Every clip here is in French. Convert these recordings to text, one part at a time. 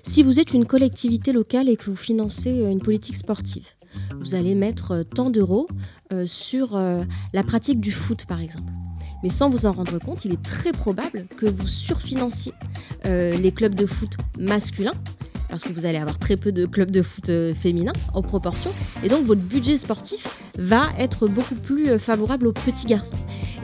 Si vous êtes une collectivité locale et que vous financez une politique sportive, vous allez mettre tant d'euros sur la pratique du foot, par exemple. Mais sans vous en rendre compte, il est très probable que vous surfinanciez les clubs de foot masculins, parce que vous allez avoir très peu de clubs de foot féminins en proportion, et donc votre budget sportif va être beaucoup plus favorable aux petits garçons.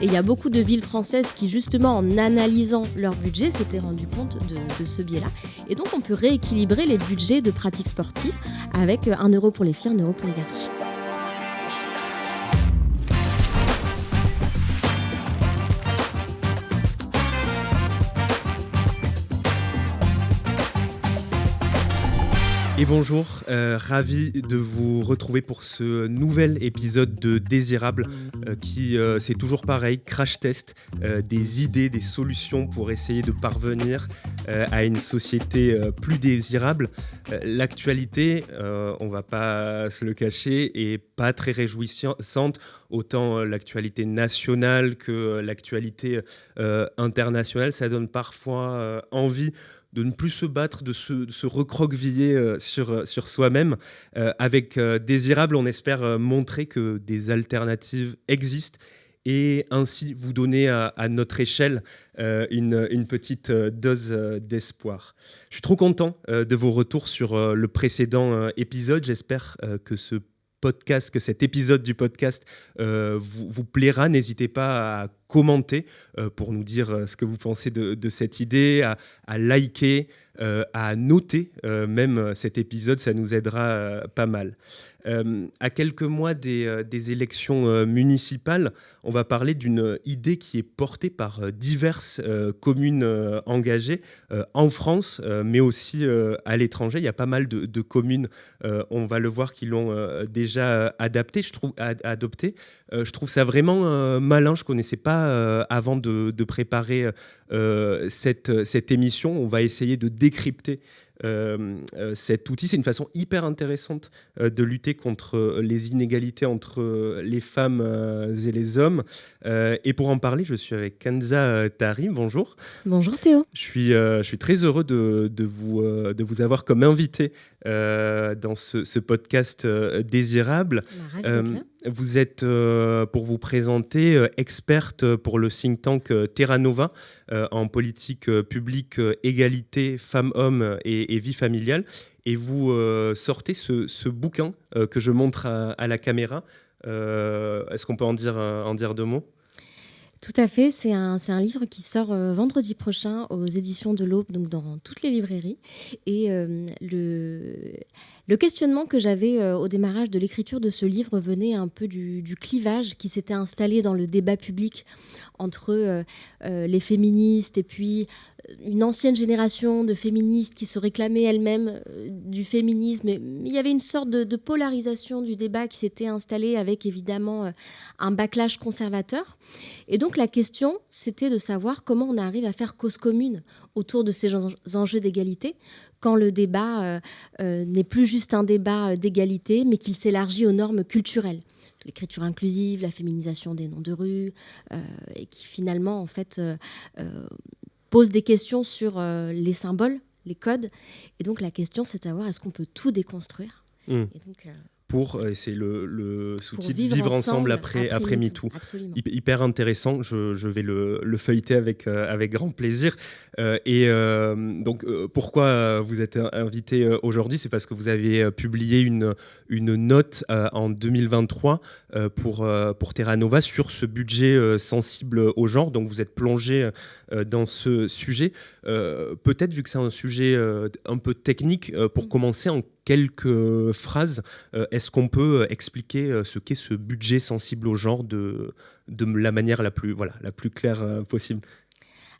Et il y a beaucoup de villes françaises qui, justement, en analysant leur budget, s'étaient rendues compte de ce biais-là. Et donc, on peut rééquilibrer les budgets de pratiques sportives avec 1 euro pour les filles, 1 euro pour les garçons. Et bonjour, ravi de vous retrouver pour ce nouvel épisode de Désirable qui, c'est toujours pareil, crash test, des idées, des solutions pour essayer de parvenir à une société plus désirable. L'actualité, on va pas se le cacher, est pas très réjouissante, autant l'actualité nationale que l'actualité internationale. Ça donne parfois envie de ne plus se battre, de se recroqueviller sur soi-même. Avec Désirable, on espère montrer que des alternatives existent et ainsi vous donner à notre échelle une petite dose d'espoir. Je suis trop content de vos retours sur le précédent épisode. J'espère que cet épisode du podcast vous plaira. N'hésitez pas à commenter pour nous dire ce que vous pensez de cette idée, à liker, à noter même cet épisode, ça nous aidera pas mal. À quelques mois des élections municipales, on va parler d'une idée qui est portée par diverses communes engagées en France, mais aussi à l'étranger. Il y a pas mal de communes, on va le voir, qui l'ont déjà adopté. Je trouve ça vraiment malin. Je ne connaissais pas avant de préparer cette émission. On va essayer de décrypter cet outil. C'est une façon hyper intéressante de lutter contre les inégalités entre les femmes et les hommes. Et pour en parler, je suis avec Kenza Tari. Bonjour. Bonjour Théo. Je suis très heureux de vous avoir comme invité dans ce podcast Désirable. Vous êtes, pour vous présenter, experte pour le think tank Terra Nova en politique publique, égalité, femmes-hommes et vie familiale. Et vous sortez ce bouquin que je montre à la caméra. Est-ce qu'on peut en dire deux mots ? Tout à fait, c'est un livre qui sort vendredi prochain aux éditions de l'Aube, donc dans toutes les librairies. Et le questionnement que j'avais au démarrage de l'écriture de ce livre venait un peu du clivage qui s'était installé dans le débat public entre les féministes et puis une ancienne génération de féministes qui se réclamaient elles-mêmes du féminisme. Mais il y avait une sorte de polarisation du débat qui s'était installée avec évidemment un backlash conservateur. Et donc la question, c'était de savoir comment on arrive à faire cause commune autour de ces enjeux d'égalité quand le débat n'est plus juste un débat d'égalité, mais qu'il s'élargit aux normes culturelles. L'écriture inclusive, la féminisation des noms de rue, et qui finalement en fait pose des questions sur les symboles, les codes. Et donc la question, c'est de savoir est-ce qu'on peut tout déconstruire Et donc, c'est le sous-titre Vivre ensemble après MeToo. Hyper intéressant, je vais le feuilleter avec grand plaisir. Donc pourquoi vous êtes invité aujourd'hui ? C'est parce que vous avez publié une note en 2023 pour Terra Nova sur ce budget sensible au genre. Donc vous êtes plongé dans ce sujet. Peut-être, vu que c'est un sujet un peu technique, pour commencer en quelques phrases, est-ce qu'on peut expliquer ce qu'est ce budget sensible au genre de la manière la plus claire possible ?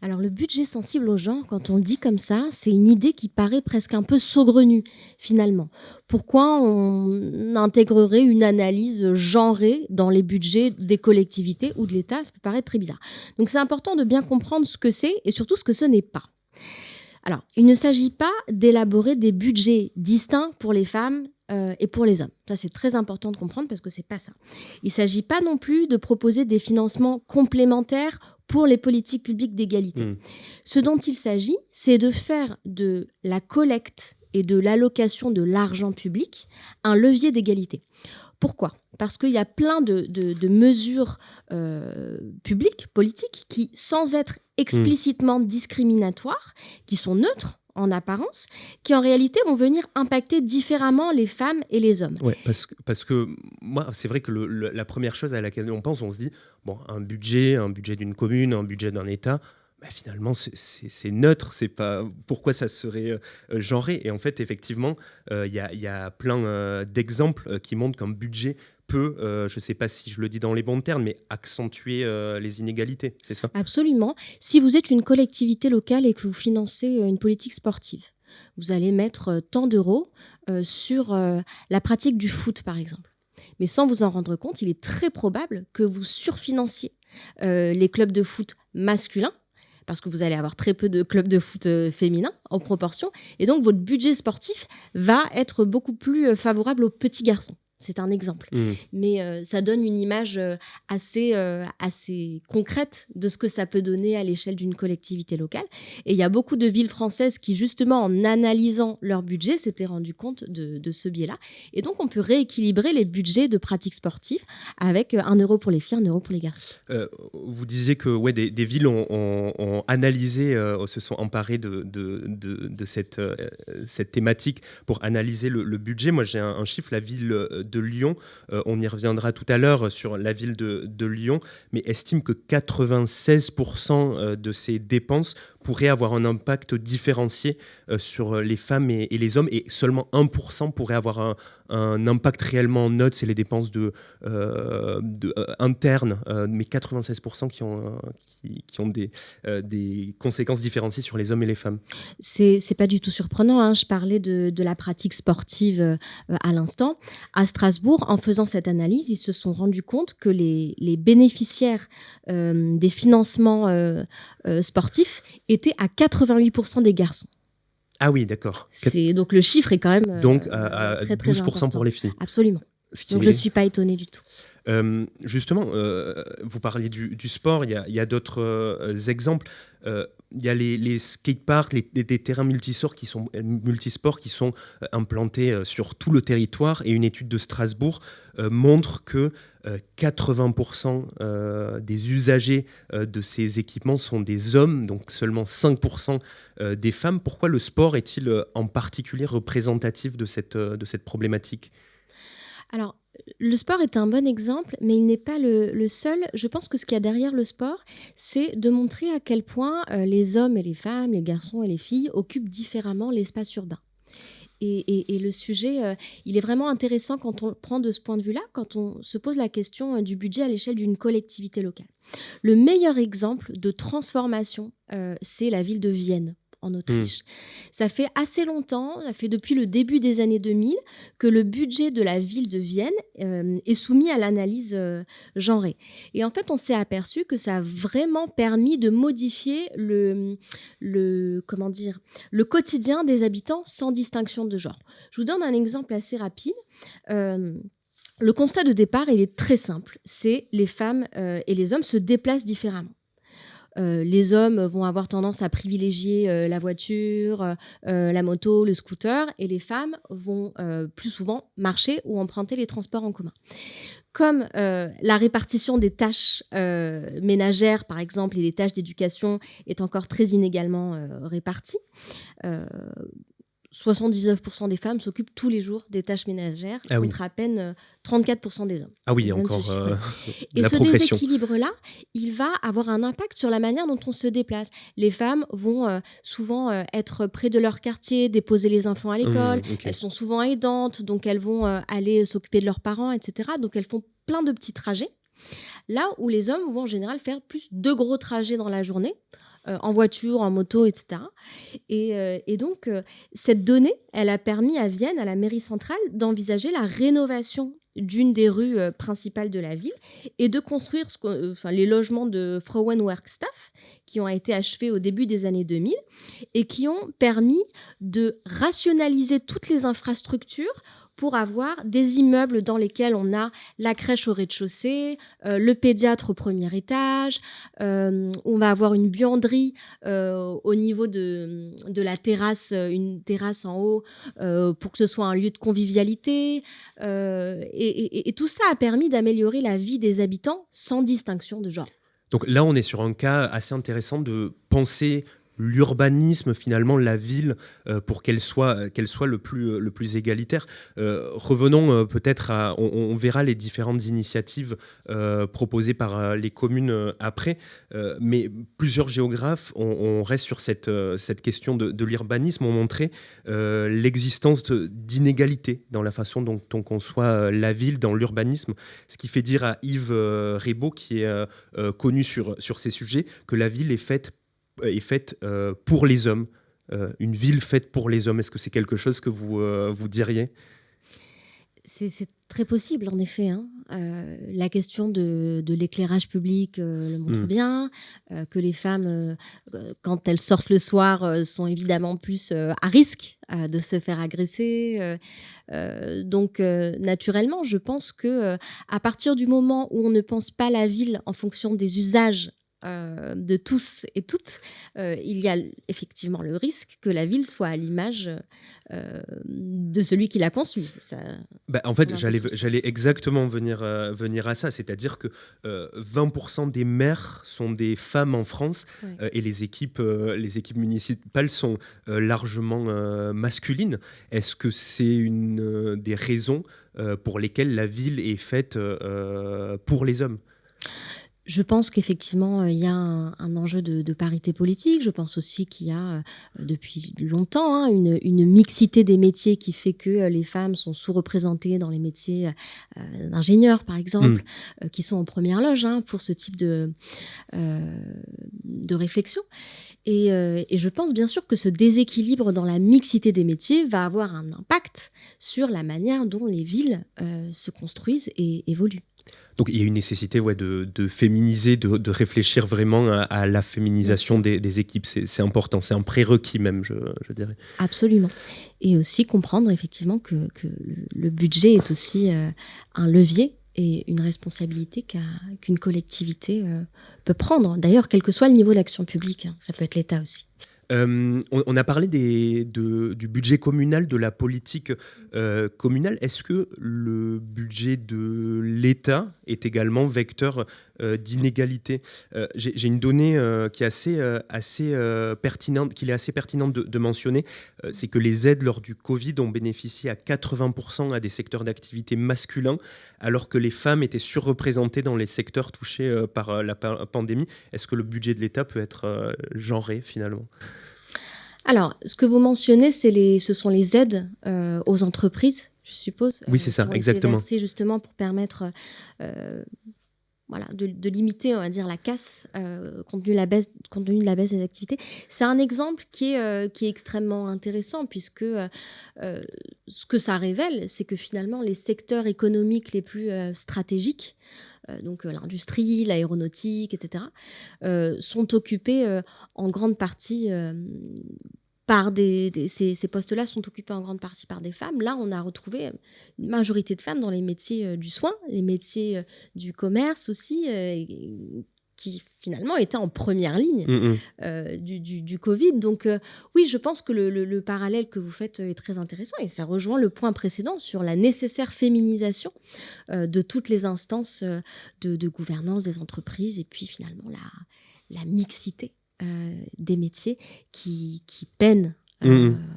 Alors le budget sensible au genre, quand on le dit comme ça, c'est une idée qui paraît presque un peu saugrenue finalement. Pourquoi on intégrerait une analyse genrée dans les budgets des collectivités ou de l'État ? Ça peut paraître très bizarre. Donc c'est important de bien comprendre ce que c'est et surtout ce que ce n'est pas. Alors, il ne s'agit pas d'élaborer des budgets distincts pour les femmes et pour les hommes. Ça, c'est très important de comprendre parce que c'est pas ça. Il ne s'agit pas non plus de proposer des financements complémentaires pour les politiques publiques d'égalité. Mmh. Ce dont il s'agit, c'est de faire de la collecte et de l'allocation de l'argent public un levier d'égalité. Pourquoi ? Parce qu'il y a plein de mesures publiques, politiques, qui, sans être explicitement discriminatoires, qui sont neutres en apparence, qui en réalité vont venir impacter différemment les femmes et les hommes. Ouais, parce que moi, c'est vrai que la première chose à laquelle on pense, on se dit, bon, un budget d'une commune, un budget d'un État, bah, finalement, c'est neutre. C'est pas pourquoi ça serait genré. Et en fait, effectivement, il y a plein d'exemples qui montrent qu'un budget peut, je ne sais pas si je le dis dans les bons termes, mais accentuer les inégalités. C'est ça ? Absolument. Si vous êtes une collectivité locale et que vous financez une politique sportive, vous allez mettre tant d'euros sur la pratique du foot, par exemple. Mais sans vous en rendre compte, il est très probable que vous surfinanciez les clubs de foot masculins, parce que vous allez avoir très peu de clubs de foot féminins en proportion. Et donc, votre budget sportif va être beaucoup plus favorable aux petits garçons. C'est un exemple. Mais ça donne une image assez concrète de ce que ça peut donner à l'échelle d'une collectivité locale. Et il y a beaucoup de villes françaises qui, justement, en analysant leur budget, s'étaient rendues compte de ce biais-là. Et donc, on peut rééquilibrer les budgets de pratiques sportives avec 1 euro pour les filles, 1 euro pour les garçons. Vous disiez que des villes ont analysé, se sont emparées de cette thématique pour analyser le budget. Moi, j'ai un chiffre, la ville de Lyon, on y reviendra tout à l'heure sur la ville de Lyon, mais estime que 96% de ses dépenses pourraient avoir un impact différencié sur les femmes et les hommes, et seulement 1% pourrait avoir un impact réellement neutre, c'est les dépenses internes, mais 96% qui ont des conséquences différenciées sur les hommes et les femmes. C'est pas du tout surprenant, hein. Je parlais de la pratique sportive à l'instant. À Strasbourg, en faisant cette analyse, ils se sont rendus compte que les bénéficiaires des financements sportifs étaient à 88% des garçons. Ah oui, d'accord. Donc le chiffre est quand même donc à très, très 12% important. pour les filles. Absolument. Donc je ne suis pas étonnée du tout. Justement, vous parliez du sport, il y a d'autres exemples. Il y a les skateparks, des terrains multisports qui sont implantés sur tout le territoire, et une étude de Strasbourg montre que 80% des usagers de ces équipements sont des hommes, donc seulement 5% des femmes. Pourquoi le sport est-il en particulier représentatif de cette problématique ? Alors, le sport est un bon exemple, mais il n'est pas le seul. Je pense que ce qu'il y a derrière le sport, c'est de montrer à quel point les hommes et les femmes, les garçons et les filles occupent différemment l'espace urbain. Et le sujet, il est vraiment intéressant quand on le prend de ce point de vue-là, quand on se pose la question du budget à l'échelle d'une collectivité locale. Le meilleur exemple de transformation, c'est la ville de Vienne, en Autriche. Ça fait assez longtemps, ça fait depuis le début des années 2000, que le budget de la ville de Vienne est soumis à l'analyse genrée. Et en fait, on s'est aperçu que ça a vraiment permis de modifier le quotidien des habitants sans distinction de genre. Je vous donne un exemple assez rapide. Le constat de départ, il est très simple. C'est les femmes et les hommes se déplacent différemment. Les hommes vont avoir tendance à privilégier la voiture, la moto, le scooter, et les femmes vont plus souvent marcher ou emprunter les transports en commun. Comme la répartition des tâches ménagères, par exemple, et des tâches d'éducation est encore très inégalement répartie, 79% des femmes s'occupent tous les jours des tâches ménagères, contre à peine 34% des hommes. Ah oui, encore et la ce progression. déséquilibre-là, il va avoir un impact sur la manière dont on se déplace. Les femmes vont souvent être près de leur quartier, déposer les enfants à l'école. Okay. Elles sont souvent aidantes, donc elles vont aller s'occuper de leurs parents, etc. Donc elles font plein de petits trajets. Là où les hommes vont en général faire plus de gros trajets dans la journée, en voiture, en moto, etc. Et donc, cette donnée, elle a permis à Vienne, à la mairie centrale, d'envisager la rénovation d'une des rues principales de la ville et de construire les logements de Frauenwerkstaff qui ont été achevés au début des années 2000 et qui ont permis de rationaliser toutes les infrastructures pour avoir des immeubles dans lesquels on a la crèche au rez-de-chaussée, le pédiatre au premier étage, on va avoir une buanderie au niveau de la terrasse, une terrasse en haut, pour que ce soit un lieu de convivialité. Et tout ça a permis d'améliorer la vie des habitants sans distinction de genre. Donc là, on est sur un cas assez intéressant de penser l'urbanisme, finalement, la ville, pour qu'elle soit le plus égalitaire. Revenons peut-être à... On verra les différentes initiatives proposées par les communes après, mais plusieurs géographes, on reste sur cette question de l'urbanisme, ont montré l'existence d'inégalités dans la façon dont on conçoit la ville, dans l'urbanisme, ce qui fait dire à Yves Rébaud, qui est connu sur ces sujets, que la ville est faite pour les hommes, une ville faite pour les hommes. Est-ce que c'est quelque chose que vous diriez ? C'est très possible, en effet. La question de l'éclairage public le montre bien, que les femmes, quand elles sortent le soir, sont évidemment plus à risque de se faire agresser. Donc, naturellement, je pense que à partir du moment où on ne pense pas la ville en fonction des usages de tous et toutes, il y a effectivement le risque que la ville soit à l'image de celui qui l'a conçue. En fait, j'allais exactement venir à ça, c'est-à-dire que 20% des maires sont des femmes en France, Ouais. et les équipes municipales sont largement masculines. Est-ce que c'est une des raisons pour lesquelles la ville est faite pour les hommes ? Je pense qu'effectivement, il y a un enjeu de parité politique. Je pense aussi qu'il y a, depuis longtemps, une mixité des métiers qui fait que les femmes sont sous-représentées dans les métiers d'ingénieurs, par exemple, qui sont en première loge pour ce type de réflexion. Et je pense bien sûr que ce déséquilibre dans la mixité des métiers va avoir un impact sur la manière dont les villes se construisent et évoluent. Donc il y a une nécessité de féminiser, de réfléchir vraiment à la féminisation des équipes. C'est important, c'est un prérequis même, je dirais. Absolument. Et aussi comprendre effectivement que le budget est aussi un levier et une responsabilité qu'une collectivité peut prendre. D'ailleurs, quel que soit le niveau d'action publique, ça peut être l'État aussi. On a parlé du budget communal, de la politique communale. Est-ce que le budget de l'État est également vecteur d'inégalité ? J'ai une donnée qui est assez pertinente, qu'il est assez pertinente de mentionner. C'est que les aides lors du Covid ont bénéficié à 80% à des secteurs d'activité masculins, alors que les femmes étaient surreprésentées dans les secteurs touchés par la pandémie. Est-ce que le budget de l'État peut être genré finalement ? Alors, ce que vous mentionnez, ce sont les aides aux entreprises, je suppose. Oui, c'est ça, qui ont exactement. été versées justement pour permettre de limiter, on va dire, la casse compte tenu de la baisse des activités. C'est un exemple qui est extrêmement intéressant puisque ce que ça révèle, c'est que finalement, les secteurs économiques les plus stratégiques, donc l'industrie, l'aéronautique, etc., sont occupés en grande partie par ces postes-là sont occupés en grande partie par des femmes. Là, on a retrouvé une majorité de femmes dans les métiers du soin, les métiers du commerce aussi, qui finalement étaient en première ligne du Covid. Donc oui, je pense que le parallèle que vous faites est très intéressant et ça rejoint le point précédent sur la nécessaire féminisation de toutes les instances de gouvernance des entreprises et puis finalement la mixité des métiers qui peinent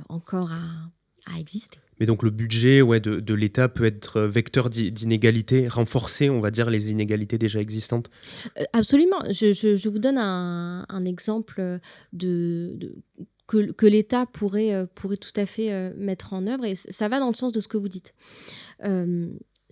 encore à exister. Mais donc le budget de l'État peut être vecteur d'inégalités, renforcer, on va dire, les inégalités déjà existantes ? Absolument. Je vous donne un exemple que l'État pourrait tout à fait mettre en œuvre, et ça va dans le sens de ce que vous dites.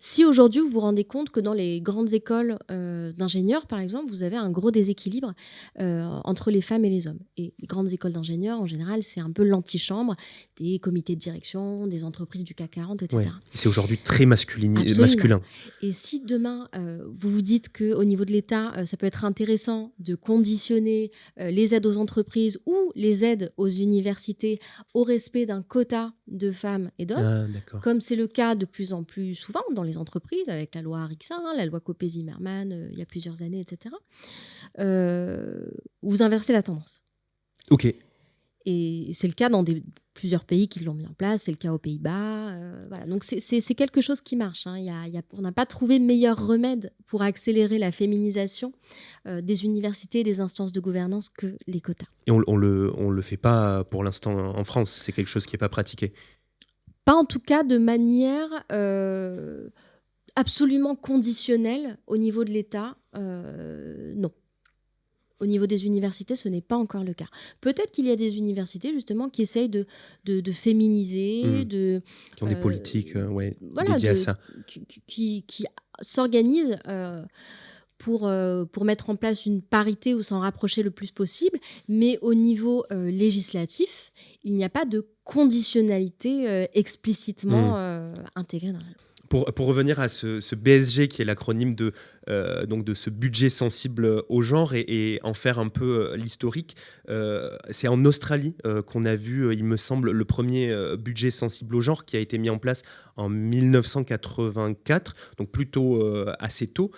Si aujourd'hui vous vous rendez compte que dans les grandes écoles d'ingénieurs, par exemple, vous avez un gros déséquilibre entre les femmes et les hommes. Et les grandes écoles d'ingénieurs, en général, c'est un peu l'antichambre des comités de direction, des entreprises du CAC 40, etc. Ouais. Et c'est aujourd'hui très Absolument. masculin. Et si demain, vous vous dites qu'au niveau de l'État, ça peut être intéressant de conditionner les aides aux entreprises ou les aides aux universités au respect d'un quota de femmes et d'hommes, Ah, d'accord. comme c'est le cas de plus en plus souvent dans les entreprises, avec la loi Arixa, la loi Copé-Zimmermann, il y a plusieurs années, etc., vous inversez la tendance. Ok. Et c'est le cas dans plusieurs pays qui l'ont mis en place, c'est le cas aux Pays-Bas. Voilà. Donc c'est quelque chose qui marche. Hein. On n'a pas trouvé meilleur remède pour accélérer la féminisation des universités et des instances de gouvernance que les quotas. Et on le fait pas pour l'instant en France, c'est quelque chose qui n'est pas pratiqué. Pas en tout cas de manière absolument conditionnelle au niveau de l'État, non. Au niveau des universités, ce n'est pas encore le cas. Peut-être qu'il y a des universités justement qui essayent de féminiser, qui ont des politiques voilà, dédiées à ça. qui s'organisent pour mettre en place une parité ou s'en rapprocher le plus possible. Mais au niveau législatif, il n'y a pas de conditionnalité explicitement intégrée dans la loi. Pour revenir à ce BSG qui est l'acronyme donc de ce budget sensible au genre et en faire un peu l'historique, c'est en Australie qu'on a vu, il me semble, le premier budget sensible au genre qui a été mis en place en 1984, donc plutôt assez tôt.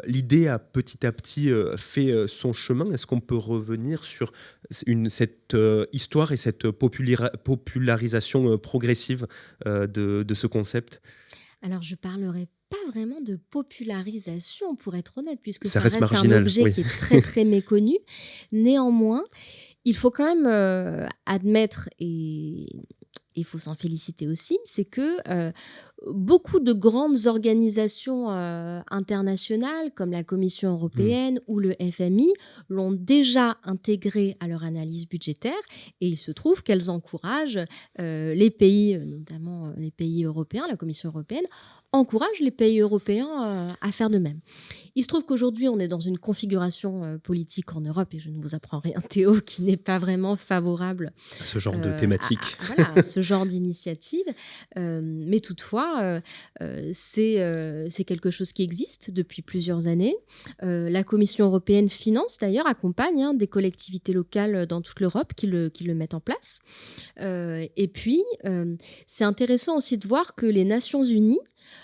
L'idée a petit à petit fait son chemin. Est-ce qu'on peut revenir sur cette histoire et cette popularisation progressive de ce concept ? Alors, je ne parlerai pas vraiment de popularisation, pour être honnête, puisque ça ça reste reste marginal, un objet qui est très, très méconnu. Néanmoins, il faut quand même admettre, et il faut s'en féliciter aussi, c'est que beaucoup de grandes organisations internationales, comme la Commission européenne ou le FMI, l'ont déjà intégré à leur analyse budgétaire, et il se trouve qu'elles encouragent les pays, notamment les pays européens, la Commission européenne, encourage les pays européens à faire de même. Il se trouve qu'aujourd'hui, on est dans une configuration politique en Europe, et je ne vous apprends rien, Théo, qui n'est pas vraiment favorable à ce genre de thématique. À ce genre d'initiative. Mais toutefois, c'est quelque chose qui existe depuis plusieurs années. La Commission européenne finance, d'ailleurs, accompagne des collectivités locales dans toute l'Europe qui le mettent en place. Et puis, c'est intéressant aussi de voir que les Nations Unies,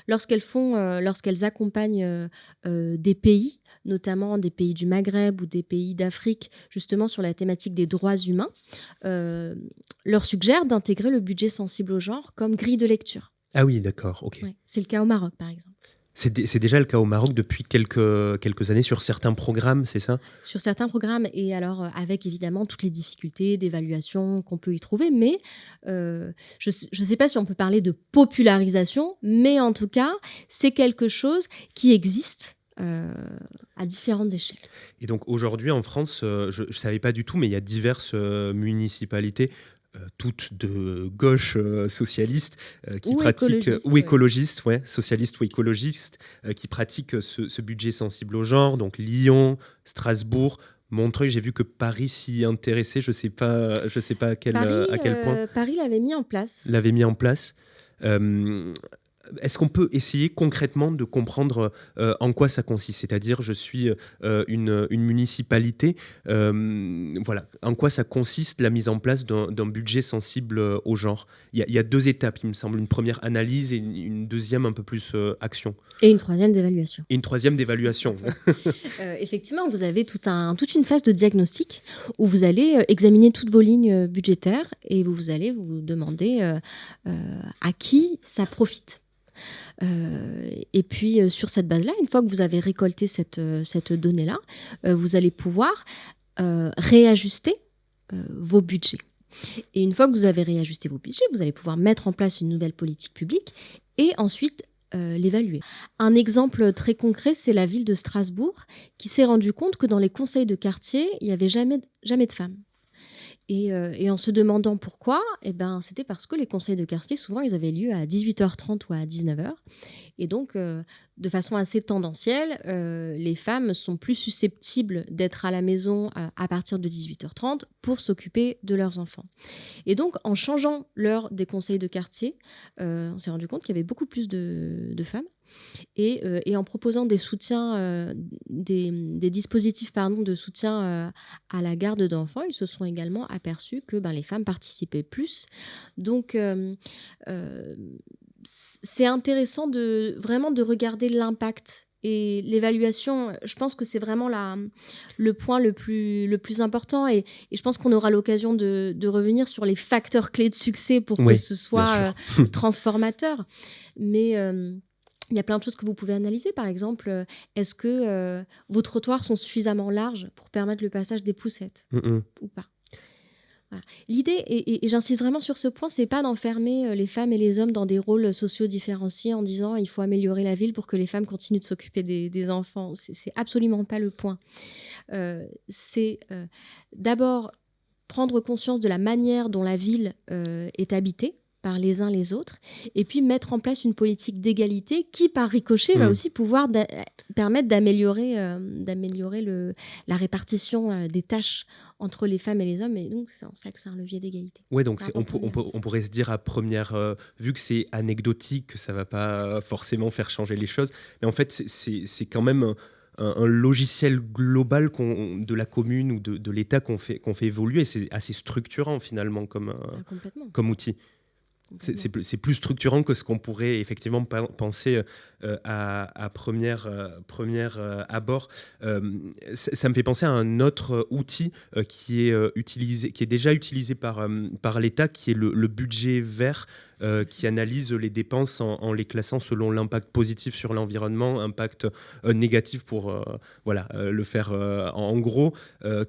lorsqu'elles accompagnent des pays, notamment des pays du Maghreb ou des pays d'Afrique, justement sur la thématique des droits humains, leur suggèrent d'intégrer le budget sensible au genre comme grille de lecture. Ah oui, d'accord, ok. Ouais, c'est le cas au Maroc, par exemple. C'est déjà le cas au Maroc depuis quelques années sur certains programmes, c'est ça ? Sur certains programmes, et alors avec évidemment toutes les difficultés d'évaluation qu'on peut y trouver, mais je ne sais pas si on peut parler de popularisation, mais en tout cas, c'est quelque chose qui existe à différentes échelles. Et donc aujourd'hui en France, je ne savais pas du tout, mais il y a diverses municipalités, toutes de gauche socialiste, qui pratiquent, ou écologistes, socialistes ou écologistes, qui pratiquent ce budget sensible au genre, donc Lyon, Strasbourg, Montreuil. J'ai vu que Paris s'y intéressait, je sais pas à quel point. Paris l'avait mis en place. Est-ce qu'on peut essayer concrètement de comprendre en quoi ça consiste ? C'est-à-dire, je suis une municipalité, voilà, en quoi ça consiste la mise en place d'un budget sensible au genre ? Il y a deux étapes, il me semble, une première analyse et une deuxième un peu plus action. Et une troisième d'évaluation. Effectivement, vous avez toute une phase de diagnostic où vous allez examiner toutes vos lignes budgétaires et vous allez vous demander à qui ça profite. Et puis sur cette base-là, une fois que vous avez récolté cette donnée-là, vous allez pouvoir réajuster vos budgets. Et une fois que vous avez réajusté vos budgets, vous allez pouvoir mettre en place une nouvelle politique publique et ensuite l'évaluer. Un exemple très concret, c'est la ville de Strasbourg qui s'est rendu compte que dans les conseils de quartier, il n'y avait jamais de femmes. Et en se demandant pourquoi, eh ben, c'était parce que les conseils de quartier, souvent, ils avaient lieu à 18h30 ou à 19h. Et donc, de façon assez tendancielle, les femmes sont plus susceptibles d'être à la maison à partir de 18h30 pour s'occuper de leurs enfants. Et donc, en changeant l'heure des conseils de quartier, on s'est rendu compte qu'il y avait beaucoup plus de femmes. Et en proposant des soutiens, des dispositifs de soutien à la garde d'enfants, ils se sont également aperçus que les femmes participaient plus. Donc, c'est intéressant vraiment de regarder l'impact. Et l'évaluation, je pense que c'est vraiment le point le plus important. Et je pense qu'on aura l'occasion de revenir sur les facteurs clés de succès pour que ce soit transformateur. Mais il y a plein de choses que vous pouvez analyser. Par exemple, est-ce que vos trottoirs sont suffisamment larges pour permettre le passage des poussettes ou pas? Voilà. L'idée, et j'insiste vraiment sur ce point, c'est pas d'enfermer les femmes et les hommes dans des rôles sociaux différenciés en disant il faut améliorer la ville pour que les femmes continuent de s'occuper des enfants. C'est absolument pas le point. C'est d'abord prendre conscience de la manière dont la ville est habitée par les uns les autres, et puis mettre en place une politique d'égalité qui, par ricochet, va aussi pouvoir permettre d'améliorer la répartition des tâches entre les femmes et les hommes, et donc c'est en ça que c'est un levier d'égalité. Ouais, donc on pourrait se dire à première vue que c'est anecdotique, que ça ne va pas forcément faire changer les choses, mais en fait c'est quand même un logiciel global de la commune ou de l'État qu'on fait évoluer, et c'est assez structurant finalement comme outil. C'est plus structurant que ce qu'on pourrait effectivement penser à première abord. Ça me fait penser à un autre outil qui est déjà utilisé par l'État, qui est le budget vert, qui analyse les dépenses en les classant selon l'impact positif sur l'environnement, impact négatif pour le faire en gros.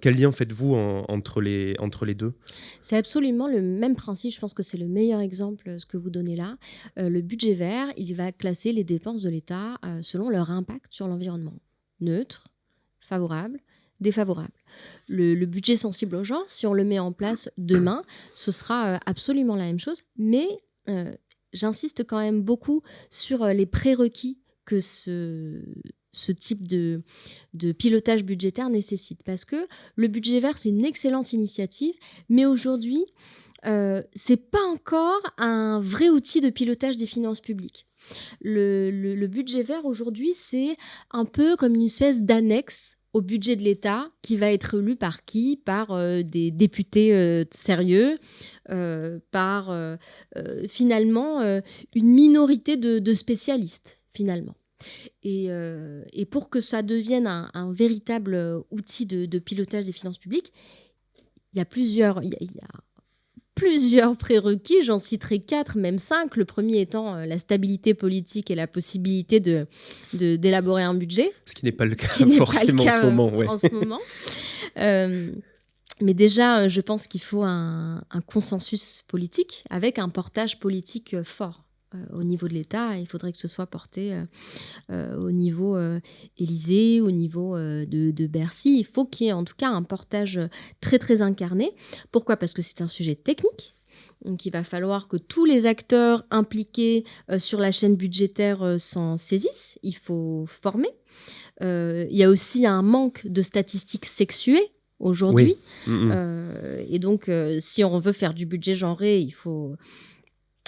Quel lien faites-vous entre les deux ? C'est absolument le même principe. Je pense que c'est le meilleur exemple, ce que vous donnez là. Le budget vert, il va classer les dépenses de l'État selon leur impact sur l'environnement. Neutre, favorable, défavorable. Le budget sensible au genre, si on le met en place demain, ce sera absolument la même chose. Mais j'insiste quand même beaucoup sur les prérequis que ce type de pilotage budgétaire nécessite. Parce que le budget vert, c'est une excellente initiative, mais aujourd'hui, c'est pas encore un vrai outil de pilotage des finances publiques. Le budget vert, aujourd'hui, c'est un peu comme une espèce d'annexe au budget de l'État qui va être élu par qui ? Par des députés sérieux, par finalement une minorité de spécialistes, finalement. Et pour que ça devienne un véritable outil de pilotage des finances publiques, il y a plusieurs prérequis, j'en citerai 4, même 5. Le premier étant la stabilité politique et la possibilité d'élaborer un budget. Ce qui n'est pas le cas forcément en ce moment. Mais déjà, je pense qu'il faut un consensus politique avec un portage politique fort. Au niveau de l'État, il faudrait que ce soit porté au niveau Élysée, au niveau de Bercy. Il faut qu'il y ait en tout cas un portage très très incarné. Pourquoi ? Parce que c'est un sujet technique. Donc il va falloir que tous les acteurs impliqués sur la chaîne budgétaire s'en saisissent. Il faut former. Il y a aussi un manque de statistiques sexuées aujourd'hui. Oui. Et donc si on veut faire du budget genré, il faut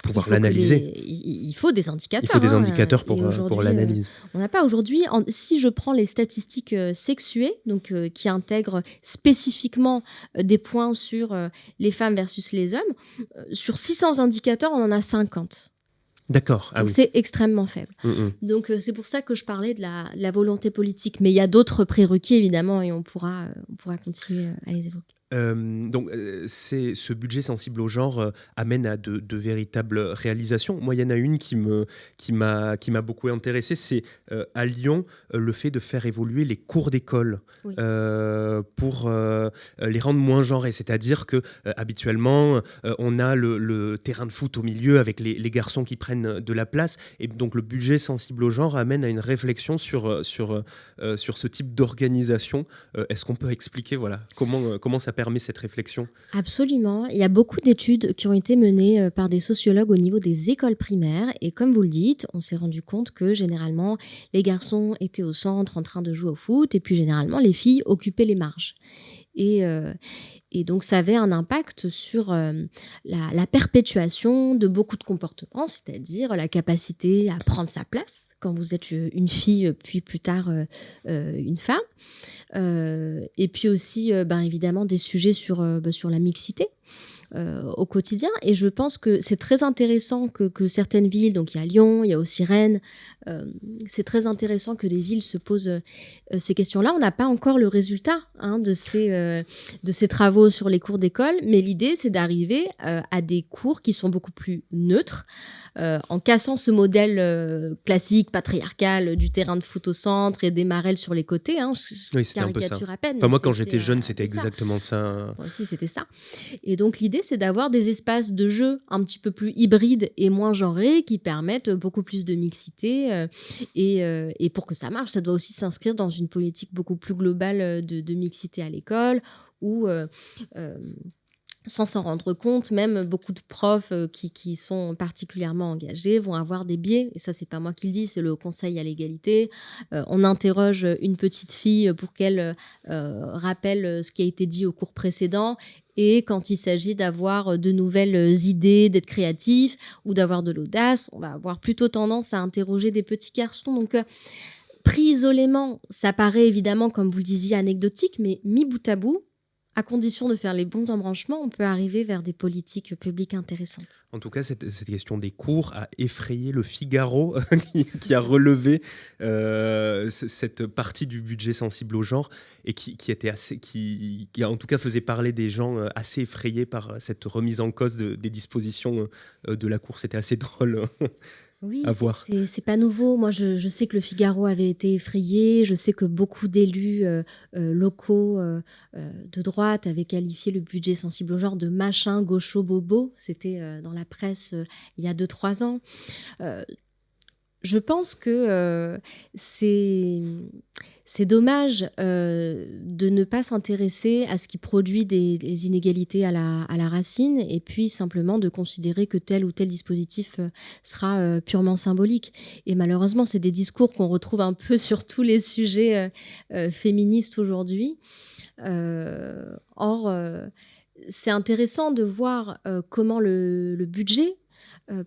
pouvoir l'analyser. Il faut des indicateurs. Il faut des indicateurs pour l'analyse. On n'a pas aujourd'hui, si je prends les statistiques sexuées, donc qui intègrent spécifiquement des points sur les femmes versus les hommes, sur 600 indicateurs, on en a 50. D'accord. Donc c'est extrêmement faible. Donc c'est pour ça que je parlais de la volonté politique. Mais il y a d'autres prérequis, évidemment, et on pourra continuer à les évoquer. Donc, ce budget sensible au genre amène à de véritables réalisations. Moi, il y en a une qui m'a beaucoup intéressé, c'est à Lyon, le fait de faire évoluer les cours d'école pour les rendre moins genrés. C'est-à-dire que habituellement, on a le terrain de foot au milieu avec les garçons qui prennent de la place. Et donc, le budget sensible au genre amène à une réflexion sur ce type d'organisation. Est-ce qu'on peut expliquer comment ça permet permet cette réflexion? Absolument. Il y a beaucoup d'études qui ont été menées par des sociologues au niveau des écoles primaires. Et comme vous le dites, on s'est rendu compte que généralement, les garçons étaient au centre en train de jouer au foot et puis généralement, les filles occupaient les marges. Et, euh, et donc, ça avait un impact sur la perpétuation de beaucoup de comportements, c'est-à-dire la capacité à prendre sa place quand vous êtes une fille, puis plus tard une femme. Et puis aussi, évidemment, des sujets sur la mixité au quotidien. Et je pense que c'est très intéressant que certaines villes, donc il y a Lyon, il y a aussi Rennes, c'est très intéressant que des villes se posent ces questions-là. On n'a pas encore le résultat de ces travaux sur les cours d'école, mais l'idée, c'est d'arriver à des cours qui sont beaucoup plus neutres, en cassant ce modèle classique, patriarcal, du terrain de foot au centre et des marelles sur les côtés. Oui, c'était un peu ça. Caricature à peine. Enfin, moi, mais quand j'étais jeune, un c'était peu ça. exactement ça. Moi aussi, c'était ça. Et donc, l'idée, c'est d'avoir des espaces de jeu un petit peu plus hybrides et moins genrés qui permettent beaucoup plus de mixité. Et pour que ça marche, ça doit aussi s'inscrire dans une politique beaucoup plus globale de mixité à l'école où, sans s'en rendre compte, même beaucoup de profs qui sont particulièrement engagés vont avoir des biais. Et ça, c'est pas moi qui le dis, c'est le Haut Conseil à l'égalité. On interroge une petite fille pour qu'elle rappelle ce qui a été dit au cours précédent. Et quand il s'agit d'avoir de nouvelles idées, d'être créatif ou d'avoir de l'audace, on va avoir plutôt tendance à interroger des petits garçons. Donc, pris isolément, ça paraît évidemment, comme vous le disiez, anecdotique, mais mis bout à bout, à condition de faire les bons embranchements, on peut arriver vers des politiques publiques intéressantes. En tout cas, cette question des cours a effrayé le Figaro, qui a relevé cette partie du budget sensible au genre et qui en tout cas faisait parler des gens assez effrayés par cette remise en cause des dispositions de la Cour. C'était assez drôle. Oui, À voir. c'est pas nouveau. Moi, je sais que le Figaro avait été effrayé. Je sais que beaucoup d'élus locaux de droite avaient qualifié le budget sensible au genre de machin gaucho bobo. C'était dans la presse il y a 2-3 ans. Euh, je pense que c'est dommage de ne pas s'intéresser à ce qui produit des inégalités à la racine et puis simplement de considérer que tel ou tel dispositif sera purement symbolique. Et malheureusement, c'est des discours qu'on retrouve un peu sur tous les sujets féministes aujourd'hui. Or, c'est intéressant de voir comment le budget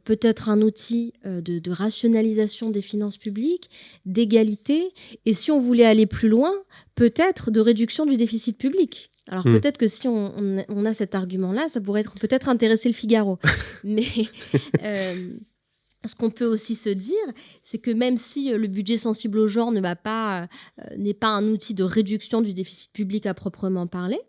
peut être un outil de rationalisation des finances publiques, d'égalité, et si on voulait aller plus loin, peut-être de réduction du déficit public. Alors peut-être que si on a cet argument-là, ça pourrait peut-être intéresser le Figaro. Mais ce qu'on peut aussi se dire, c'est que même si le budget sensible au genre n'est pas un outil de réduction du déficit public à proprement parler,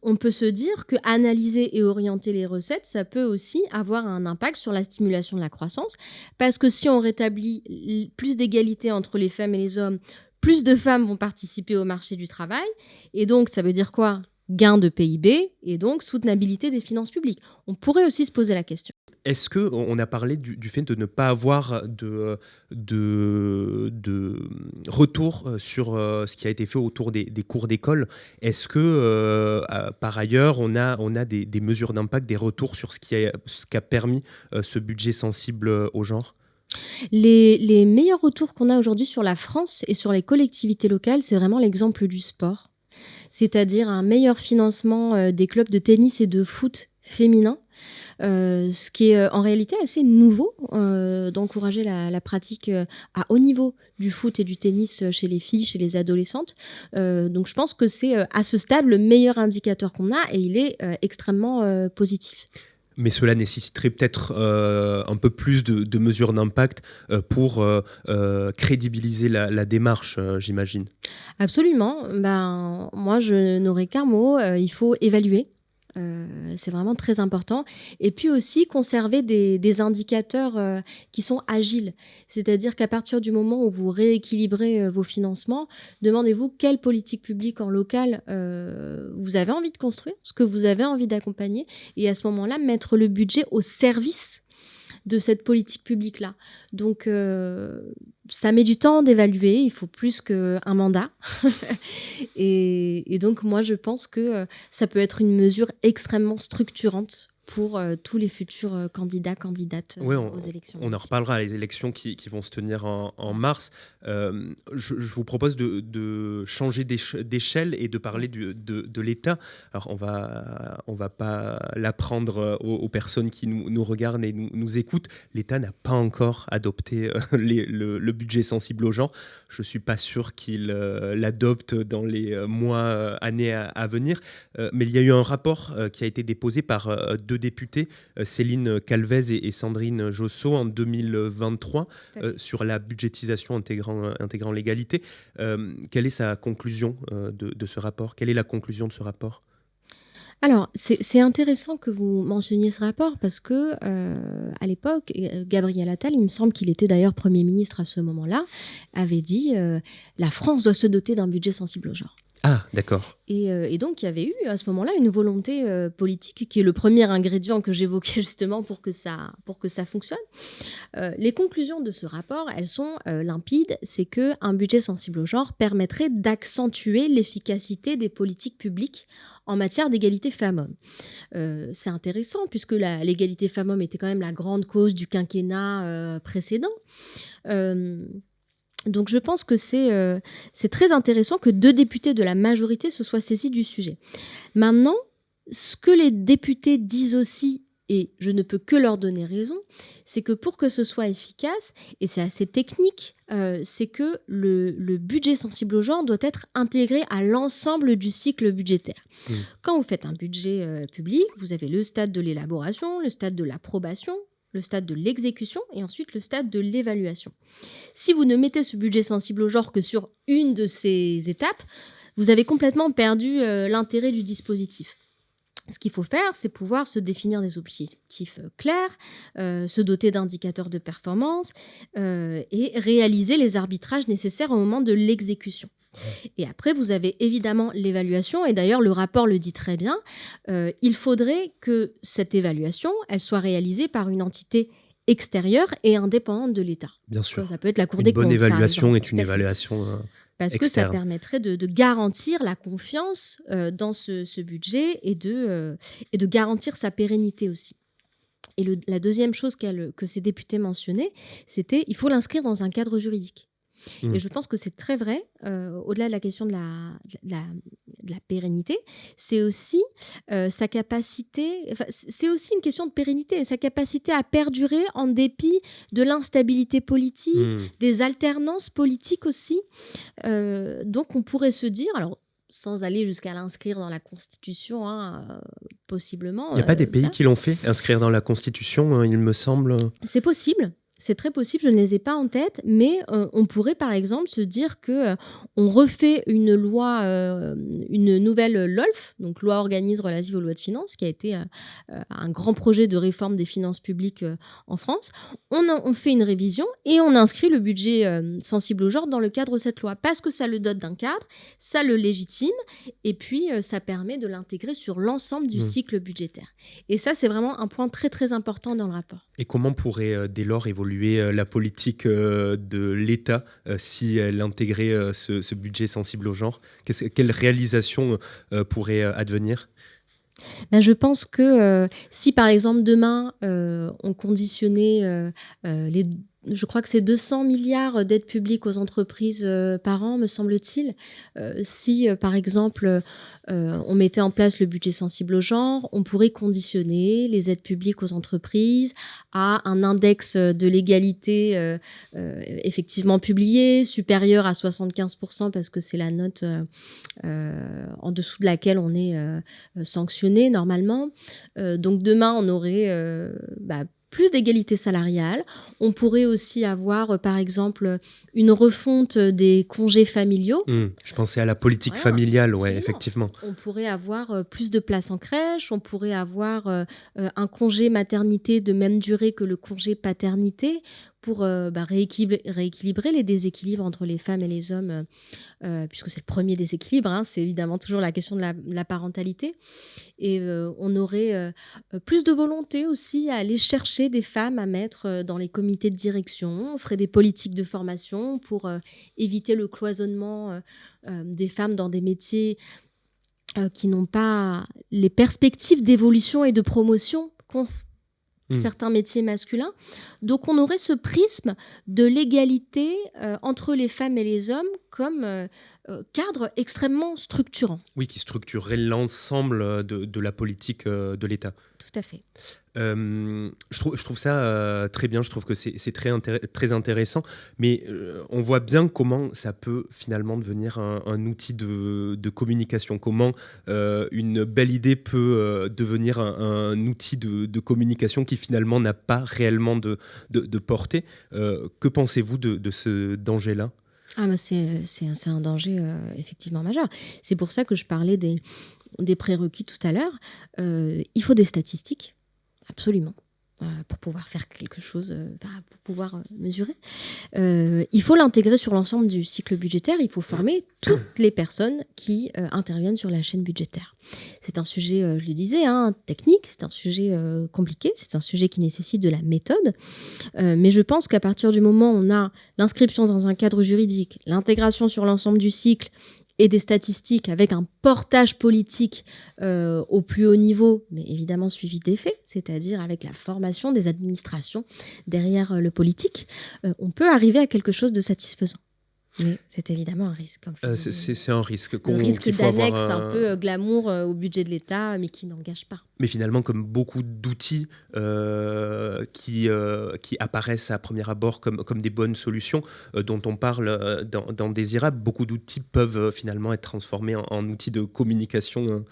on peut se dire qu'analyser et orienter les recettes, ça peut aussi avoir un impact sur la stimulation de la croissance, parce que si on rétablit plus d'égalité entre les femmes et les hommes, plus de femmes vont participer au marché du travail, et donc ça veut dire quoi ? Gain de PIB et donc soutenabilité des finances publiques. On pourrait aussi se poser la question. Est-ce qu'on a parlé du fait de ne pas avoir de retour sur ce qui a été fait autour des cours d'école? Est-ce que, par ailleurs, on a des mesures d'impact, des retours sur ce qu'a permis ce budget sensible au genre? Les meilleurs retours qu'on a aujourd'hui sur la France et sur les collectivités locales, c'est vraiment l'exemple du sport. C'est-à-dire un meilleur financement des clubs de tennis et de foot féminin, ce qui est en réalité assez nouveau, d'encourager la pratique à haut niveau du foot et du tennis chez les filles, chez les adolescentes. Donc je pense que c'est à ce stade le meilleur indicateur qu'on a et il est extrêmement positif. Mais cela nécessiterait peut-être un peu plus de mesures d'impact pour crédibiliser la démarche, j'imagine. Absolument. Moi, je n'aurais qu'un mot, il faut évaluer. C'est vraiment très important. Et puis aussi conserver des indicateurs qui sont agiles. C'est-à-dire qu'à partir du moment où vous rééquilibrez vos financements, demandez-vous quelle politique publique en local vous avez envie de construire, ce que vous avez envie d'accompagner. Et à ce moment-là, mettre le budget au service de cette politique publique-là. Donc, ça met du temps d'évaluer, il faut plus qu'un mandat. Et donc, moi, je pense que ça peut être une mesure extrêmement structurante pour tous les futurs candidats, candidates Oui, aux élections on en municipales. reparlera, les élections qui vont se tenir en mars. Je vous propose de changer d'échelle et de parler de l'État. Alors, on va pas l'apprendre aux personnes qui nous regardent et nous écoutent. L'État n'a pas encore adopté le budget sensible aux gens. Je ne suis pas sûr qu'il l'adopte dans les mois, années à venir. Mais il y a eu un rapport qui a été déposé par deux députés, Céline Calvez et Sandrine Josso, en 2023, sur la budgétisation intégrant l'égalité. Quelle est sa conclusion de ce rapport? Quelle est la conclusion de ce rapport? Alors, c'est intéressant que vous mentionniez ce rapport parce que, à l'époque, Gabriel Attal, il me semble qu'il était d'ailleurs Premier ministre à ce moment-là, avait dit la France doit se doter d'un budget sensible au genre. Ah, d'accord. Et donc, il y avait eu à ce moment-là une volonté politique qui est le premier ingrédient que j'évoquais justement pour que ça fonctionne. Les conclusions de ce rapport, elles sont limpides. C'est qu'un budget sensible au genre permettrait d'accentuer l'efficacité des politiques publiques en matière d'égalité femmes-hommes. C'est intéressant puisque l'égalité femmes-hommes était quand même la grande cause du quinquennat précédent. Donc je pense que c'est très intéressant que deux députés de la majorité se soient saisis du sujet. Maintenant, ce que les députés disent aussi, et je ne peux que leur donner raison, c'est que pour que ce soit efficace, et c'est assez technique, c'est que le budget sensible au genre doit être intégré à l'ensemble du cycle budgétaire. Quand vous faites un budget public, vous avez le stade de l'élaboration, le stade de l'approbation, le stade de l'exécution et ensuite le stade de l'évaluation. Si vous ne mettez ce budget sensible au genre que sur une de ces étapes, vous avez complètement perdu l'intérêt du dispositif. Ce qu'il faut faire, c'est pouvoir se définir des objectifs clairs, se doter d'indicateurs de performance et réaliser les arbitrages nécessaires au moment de l'exécution. Et après, vous avez évidemment l'évaluation, et d'ailleurs, le rapport le dit très bien. Il faudrait que cette évaluation, elle soit réalisée par une entité extérieure et indépendante de l'État. Bien sûr. Ça peut être la Cour des comptes. Une bonne évaluation par exemple, est une évaluation parce externe. Que ça permettrait de garantir la confiance dans ce budget et de garantir sa pérennité aussi. Et la deuxième chose que ces députés mentionnaient, c'était qu'il faut l'inscrire dans un cadre juridique. Et je pense que c'est très vrai, au-delà de la question de la pérennité, c'est aussi sa capacité, c'est aussi une question de pérennité, sa capacité à perdurer en dépit de l'instabilité politique, des alternances politiques aussi. Donc on pourrait se dire, alors sans aller jusqu'à l'inscrire dans la Constitution, possiblement. Il n'y a pas des pays qui l'ont fait, inscrire dans la Constitution, il me semble. C'est possible. C'est très possible, je ne les ai pas en tête, mais on pourrait par exemple se dire qu'on refait une loi, une nouvelle LOLF, donc loi organique relative aux lois de finances, qui a été un grand projet de réforme des finances publiques en France. On fait une révision et on inscrit le budget sensible au genre dans le cadre de cette loi, parce que ça le dote d'un cadre, ça le légitime, et puis ça permet de l'intégrer sur l'ensemble du cycle budgétaire. Et ça, c'est vraiment un point très très important dans le rapport. Et comment pourrait dès lors évoluer la politique de l'État si elle intégrait ce budget sensible au genre? Quelle réalisation pourrait advenir? Je pense que si par exemple demain on conditionnait je crois que c'est 200 milliards d'aides publiques aux entreprises par an, me semble-t-il. Si, par exemple, on mettait en place le budget sensible au genre, on pourrait conditionner les aides publiques aux entreprises à un index de l'égalité effectivement publié, supérieur à 75%, parce que c'est la note en dessous de laquelle on est sanctionné normalement. Donc demain, on aurait plus d'égalité salariale. On pourrait aussi avoir, par exemple, une refonte des congés familiaux. Je pensais à la politique familiale, ouais, effectivement. On pourrait avoir plus de places en crèche, on pourrait avoir un congé maternité de même durée que le congé paternité pour rééquilibrer les déséquilibres entre les femmes et les hommes, puisque c'est le premier déséquilibre, hein, c'est évidemment toujours la question de la parentalité. Et on aurait plus de volonté aussi à aller chercher des femmes à mettre dans les comités de direction. On ferait des politiques de formation pour éviter le cloisonnement des femmes dans des métiers qui n'ont pas les perspectives d'évolution et de promotion qu'ont certains métiers masculins. Donc on aurait ce prisme de l'égalité entre les femmes et les hommes comme cadre extrêmement structurant. Oui, qui structurerait l'ensemble de la politique de l'État. Tout à fait. Je trouve ça très bien, je trouve que c'est très intéressant, mais on voit bien comment ça peut finalement devenir un outil de communication, comment une belle idée peut devenir un outil de communication qui finalement n'a pas réellement de portée. Que pensez-vous de ce danger-là ? C'est un danger effectivement majeur. C'est pour ça que je parlais des prérequis tout à l'heure. Il faut des statistiques, absolument, pour pouvoir faire quelque chose, pour pouvoir mesurer. Il faut l'intégrer sur l'ensemble du cycle budgétaire. Il faut former toutes les personnes qui interviennent sur la chaîne budgétaire. C'est un sujet, je le disais, technique, c'est un sujet compliqué, c'est un sujet qui nécessite de la méthode. Mais je pense qu'à partir du moment où on a l'inscription dans un cadre juridique, l'intégration sur l'ensemble du cycle et des statistiques avec un portage politique au plus haut niveau, mais évidemment suivi des faits, c'est-à-dire avec la formation des administrations derrière le politique, on peut arriver à quelque chose de satisfaisant. Mais c'est évidemment un risque. C'est un risque. Le risque d'annexe un peu glamour au budget de l'État, mais qui n'engage pas. Mais finalement, comme beaucoup d'outils qui apparaissent à premier abord comme des bonnes solutions, dont on parle dans Désirable, beaucoup d'outils peuvent finalement être transformés en outils de communication.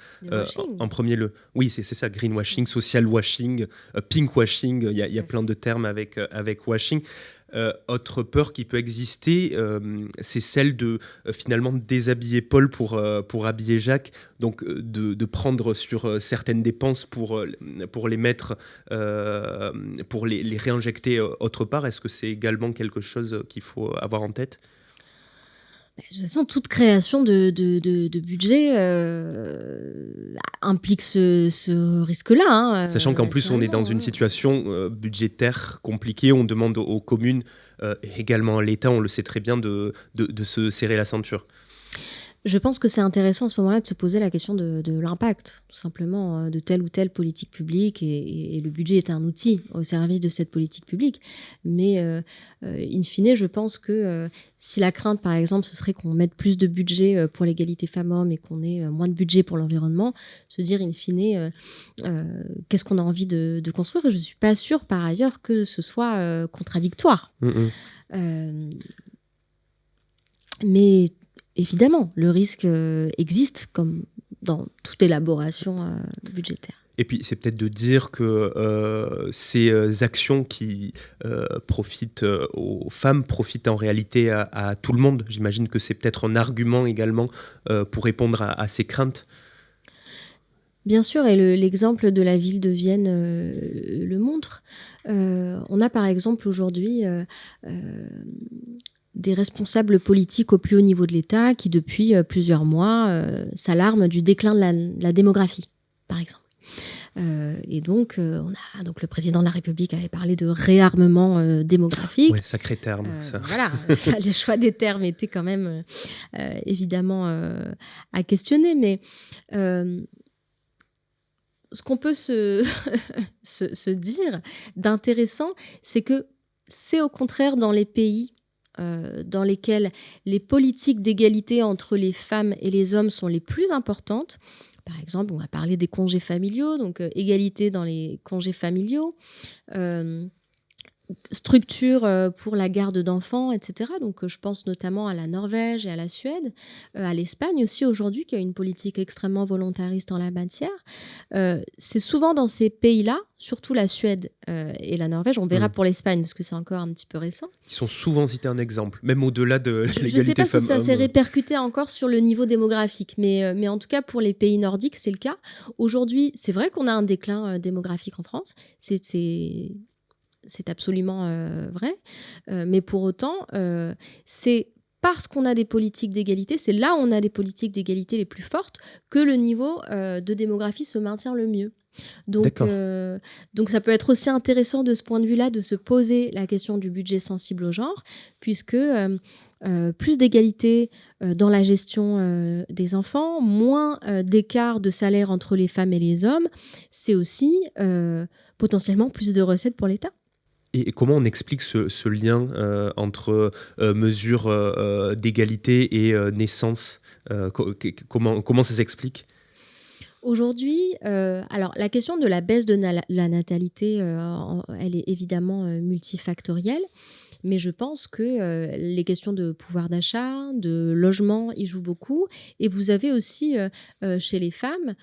En premier lieu. Oui, c'est ça, greenwashing, social washing, pinkwashing, il y a plein de termes avec washing. Autre peur qui peut exister, c'est celle de finalement déshabiller Paul pour habiller Jacques, donc de prendre sur certaines dépenses pour les mettre, pour les réinjecter autre part. Est-ce que c'est également quelque chose qu'il faut avoir en tête ? De toute façon, toute création de budget implique ce risque-là. Sachant qu'en plus, on est dans une situation budgétaire compliquée. On demande aux communes, et également à l'État, on le sait très bien, de se serrer la ceinture. Je pense que c'est intéressant à ce moment-là de se poser la question de l'impact, tout simplement, de telle ou telle politique publique. Et le budget est un outil au service de cette politique publique. Mais, in fine, je pense que si la crainte, par exemple, ce serait qu'on mette plus de budget pour l'égalité femmes-hommes et qu'on ait moins de budget pour l'environnement, se dire, in fine, qu'est-ce qu'on a envie de construire ? Et je ne suis pas sûre, par ailleurs, que ce soit contradictoire. Mais... évidemment, le risque existe comme dans toute élaboration budgétaire. Et puis, c'est peut-être de dire que ces actions qui profitent aux femmes profitent en réalité à tout le monde. J'imagine que c'est peut-être un argument également pour répondre à ces craintes. Bien sûr, et l'exemple de la ville de Vienne le montre. On a par exemple aujourd'hui... des responsables politiques au plus haut niveau de l'État qui, depuis plusieurs mois, s'alarment du déclin de la démographie, par exemple. Et donc, donc, le président de la République avait parlé de réarmement démographique. Oui, sacré terme, ça. Voilà, le choix des termes était quand même évidemment à questionner, mais ce qu'on peut se dire d'intéressant, c'est que c'est au contraire dans les pays dans lesquelles les politiques d'égalité entre les femmes et les hommes sont les plus importantes. Par exemple, on va parler des congés familiaux, donc égalité dans les congés familiaux, structure pour la garde d'enfants, etc. Donc je pense notamment à la Norvège et à la Suède, à l'Espagne aussi aujourd'hui, qui a une politique extrêmement volontariste en la matière. C'est souvent dans ces pays-là, surtout la Suède et la Norvège, on verra pour l'Espagne parce que c'est encore un petit peu récent. Ils sont souvent cités un exemple, même au-delà de l'égalité femmes-hommes. Je ne sais pas si ça s'est répercuté encore sur le niveau démographique, mais en tout cas pour les pays nordiques, c'est le cas. Aujourd'hui, c'est vrai qu'on a un déclin démographique en France, c'est absolument vrai. Mais pour autant, c'est parce qu'on a des politiques d'égalité, c'est là où on a des politiques d'égalité les plus fortes, que le niveau de démographie se maintient le mieux. Donc, D'accord. donc ça peut être aussi intéressant de ce point de vue-là de se poser la question du budget sensible au genre, puisque plus d'égalité dans la gestion des enfants, moins d'écart de salaire entre les femmes et les hommes, c'est aussi potentiellement plus de recettes pour l'État. Et comment on explique ce lien entre mesures d'égalité et naissance comment ça s'explique? Aujourd'hui, alors la question de la baisse de la natalité, elle est évidemment multifactorielle, mais je pense que les questions de pouvoir d'achat, de logement y jouent beaucoup. Et vous avez aussi chez les femmes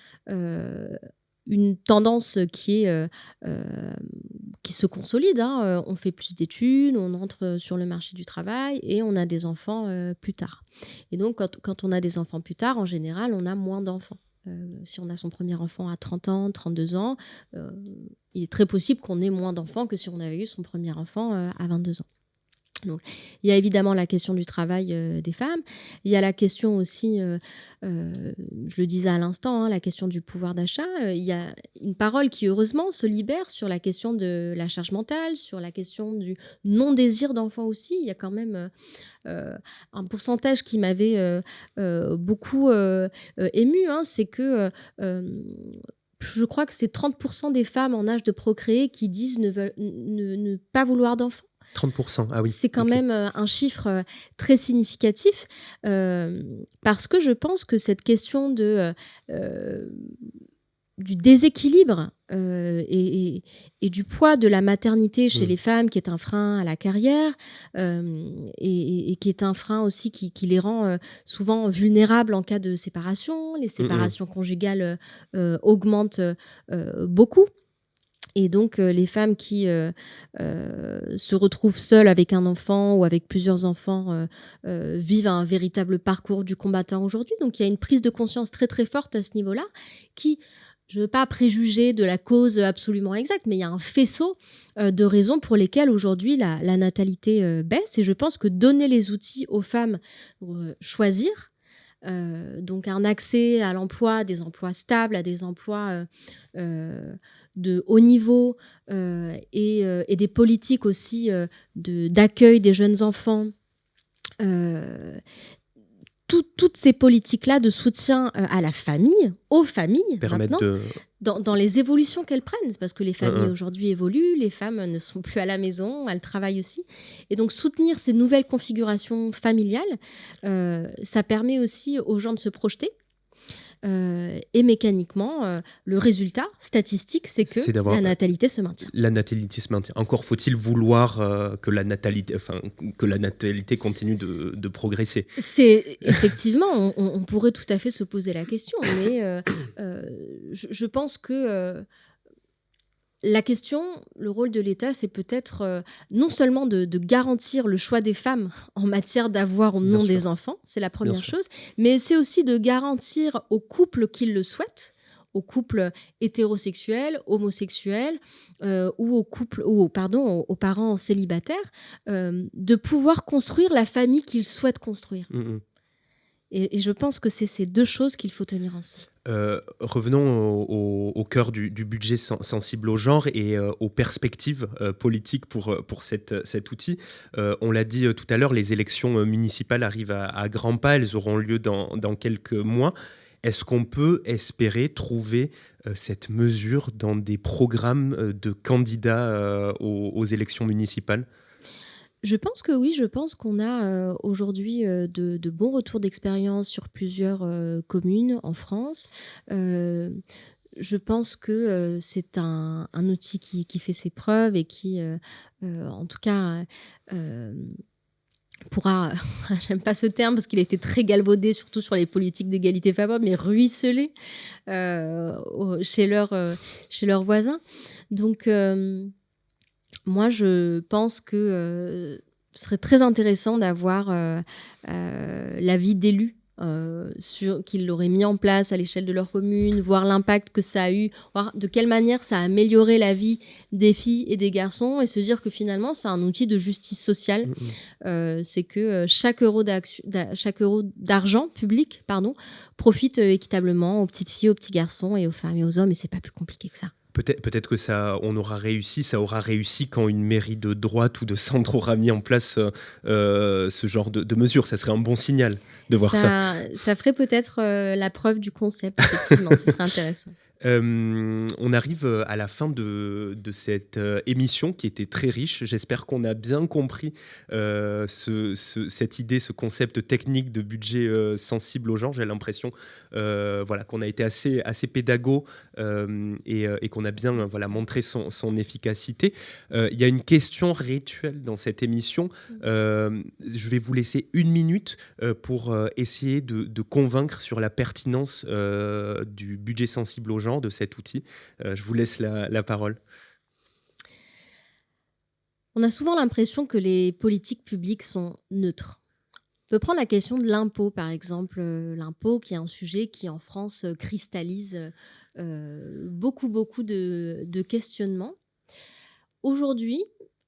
une tendance qui se consolide, hein. On fait plus d'études, on entre sur le marché du travail et on a des enfants plus tard. Et donc, quand on a des enfants plus tard, en général, on a moins d'enfants. Si on a son premier enfant à 30 ans, 32 ans, il est très possible qu'on ait moins d'enfants que si on avait eu son premier enfant à 22 ans. Donc, il y a évidemment la question du travail des femmes. Il y a la question aussi, je le disais à l'instant, hein, la question du pouvoir d'achat. Il y a une parole qui, heureusement, se libère sur la question de la charge mentale, sur la question du non-désir d'enfant aussi. Il y a quand même un pourcentage qui m'avait beaucoup émue, hein, c'est que je crois que c'est 30% des femmes en âge de procréer qui disent ne pas vouloir d'enfants. 30%, ah oui, C'est quand ok. même un chiffre très significatif parce que je pense que cette question du déséquilibre et du poids de la maternité chez les femmes, qui est un frein à la carrière et qui est un frein aussi qui les rend souvent vulnérables en cas de séparation. Les séparations conjugales augmentent beaucoup. Et donc, les femmes qui se retrouvent seules avec un enfant ou avec plusieurs enfants vivent un véritable parcours du combattant aujourd'hui. Donc, il y a une prise de conscience très, très forte à ce niveau-là qui, je ne veux pas préjuger de la cause absolument exacte, mais il y a un faisceau de raisons pour lesquelles aujourd'hui la natalité baisse. Et je pense que donner les outils aux femmes pour choisir, donc un accès à l'emploi, des emplois stables, à des emplois de haut niveau et des politiques aussi d'accueil des jeunes enfants. Toutes ces politiques-là de soutien à la famille, aux familles Permettre maintenant, dans les évolutions qu'elles prennent, parce que les familles de... aujourd'hui évoluent, les femmes ne sont plus à la maison, elles travaillent aussi. Et donc soutenir ces nouvelles configurations familiales, ça permet aussi aux gens de se projeter. Et mécaniquement, le résultat statistique, c'est que la natalité se maintient. La natalité se maintient. Encore faut-il vouloir que la natalité continue de progresser. C'est effectivement, on pourrait tout à fait se poser la question, mais je pense que la question, le rôle de l'État, c'est peut-être non seulement de garantir le choix des femmes en matière d'avoir ou non des enfants, c'est la première chose, mais c'est aussi de garantir aux couples qui le souhaitent, aux couples hétérosexuels, homosexuels ou aux parents célibataires, de pouvoir construire la famille qu'ils souhaitent construire. Et je pense que c'est ces deux choses qu'il faut tenir ensemble. Revenons au cœur du budget sensible au genre et aux perspectives politiques pour cet outil. On l'a dit tout à l'heure, les élections municipales arrivent à grands pas, elles auront lieu dans quelques mois. Est-ce qu'on peut espérer trouver cette mesure dans des programmes de candidats aux élections municipales ? Je pense que oui, je pense qu'on a aujourd'hui de bons retours d'expérience sur plusieurs communes en France. Je pense que c'est un outil qui fait ses preuves et qui, en tout cas, pourra, j'aime pas ce terme parce qu'il a été très galvaudé, surtout sur les politiques d'égalité femmes-hommes, mais ruisseler chez leurs voisins. Donc, moi, je pense que ce serait très intéressant d'avoir l'avis d'élus qu'ils l'auraient mis en place à l'échelle de leur commune, voir l'impact que ça a eu, voir de quelle manière ça a amélioré la vie des filles et des garçons, et se dire que finalement, c'est un outil de justice sociale. C'est que chaque euro d'argent public profite équitablement aux petites filles, aux petits garçons et aux femmes et aux hommes, et c'est pas plus compliqué que ça. Peut-être que ça aura réussi quand une mairie de droite ou de centre aura mis en place ce genre de mesures. Ça serait un bon signal de voir ça. Ça ferait peut-être la preuve du concept, effectivement, ce serait intéressant. On arrive à la fin de cette émission qui était très riche. J'espère qu'on a bien compris cette idée, ce concept technique de budget sensible au genre. J'ai l'impression qu'on a été assez pédago et qu'on a bien montré son efficacité. Il y a une question rituelle dans cette émission. Je vais vous laisser 1 minute pour essayer de convaincre sur la pertinence du budget sensible au genre, de cet outil. Je vous laisse la parole. On a souvent l'impression que les politiques publiques sont neutres. On peut prendre la question de l'impôt, par exemple. L'impôt, qui est un sujet qui, en France, cristallise beaucoup de questionnements. Aujourd'hui,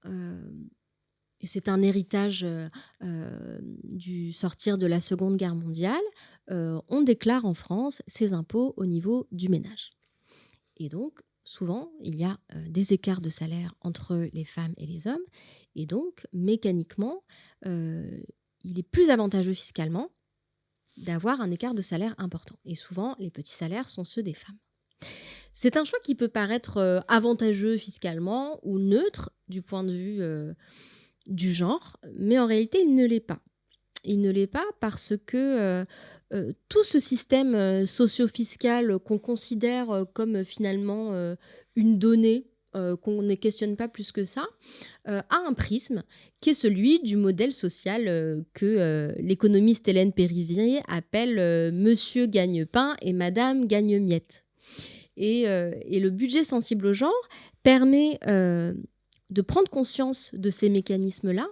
et c'est un héritage du sortir de la Seconde Guerre mondiale, on déclare en France ses impôts au niveau du ménage. Et donc, souvent, il y a des écarts de salaire entre les femmes et les hommes. Et donc, mécaniquement, il est plus avantageux fiscalement d'avoir un écart de salaire important. Et souvent, les petits salaires sont ceux des femmes. C'est un choix qui peut paraître avantageux fiscalement ou neutre du point de vue du genre, mais en réalité, il ne l'est pas. Il ne l'est pas parce que tout ce système socio-fiscal qu'on considère comme finalement une donnée, qu'on ne questionne pas plus que ça, a un prisme qui est celui du modèle social que l'économiste Hélène Périvier appelle Monsieur gagne-pain et Madame gagne-miette. Et le budget sensible au genre permet de prendre conscience de ces mécanismes-là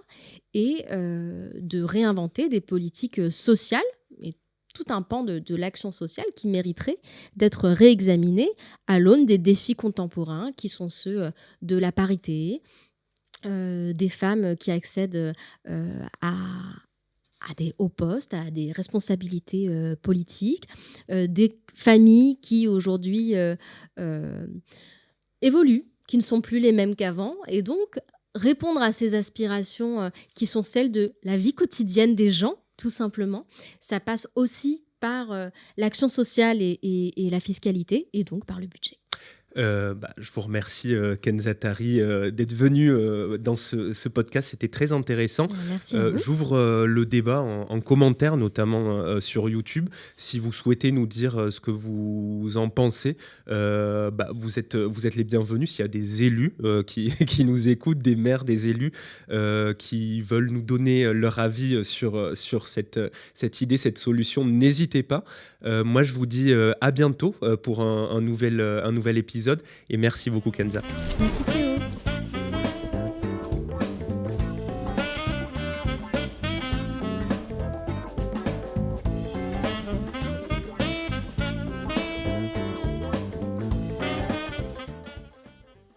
et de réinventer des politiques sociales et tout un pan de l'action sociale qui mériterait d'être réexaminé à l'aune des défis contemporains qui sont ceux de la parité, des femmes qui accèdent à des hauts postes, à des responsabilités politiques, des familles qui aujourd'hui évoluent, qui ne sont plus les mêmes qu'avant, et donc répondre à ces aspirations qui sont celles de la vie quotidienne des gens, tout simplement. Ça passe aussi par l'action sociale et la fiscalité, et donc par le budget. Je vous remercie Kenza Tari d'être venue dans ce podcast, c'était très intéressant. Merci à vous. J'ouvre le débat en commentaire, notamment sur YouTube. Si vous souhaitez nous dire ce que vous en pensez, vous êtes les bienvenus. S'il y a des élus qui nous écoutent, des maires, des élus qui veulent nous donner leur avis sur cette idée, cette solution, n'hésitez pas. Moi je vous dis à bientôt pour un nouvel épisode. Et merci beaucoup Kenza. Merci.